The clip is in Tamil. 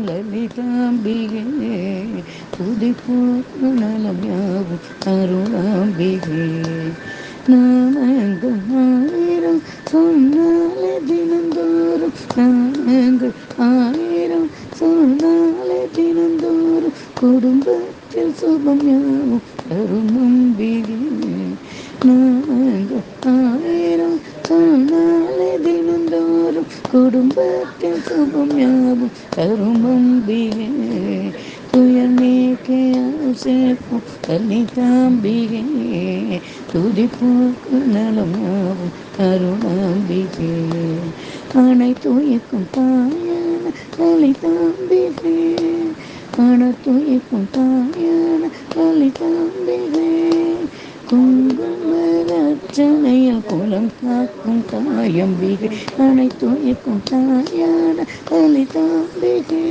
லலிதாம்பிகே துதிப்போக்கு நலம் யாவும் அருளாம்பிகே. நாமங்கள் ஆயிரம் சொன்னாலே தினந்தோறும், நாமங்கள் ஆயிரம் சொன்னாலே தினந்தோறும், குடும்பத்தில் சுபம் யாவும் தரும் அம்பிகே. நாமங்கள் ஆயிரம் சொன்னாலே தினந்தோறும், குடும்பத்தில் சுபம் யாவும் தரும் அம்பிகே. துயர் நீக்கி சேர்ப்போம் லலிதாம்பிகே, துதிப்போக்கு நலம் யாவும் அருளாம்பிகே. அனைத்துயிர்க்கும் தாயான லலிதாம்பிகே, அனைத்துயிர்க்கும் தாயான லலிதாம்பிகே. குங்கும அர்ச்சனையில் குலம் காக்கும் தாயம்பிகை, அனைத்துயிர்க்கும் தாயான லலிதாம்பிகே.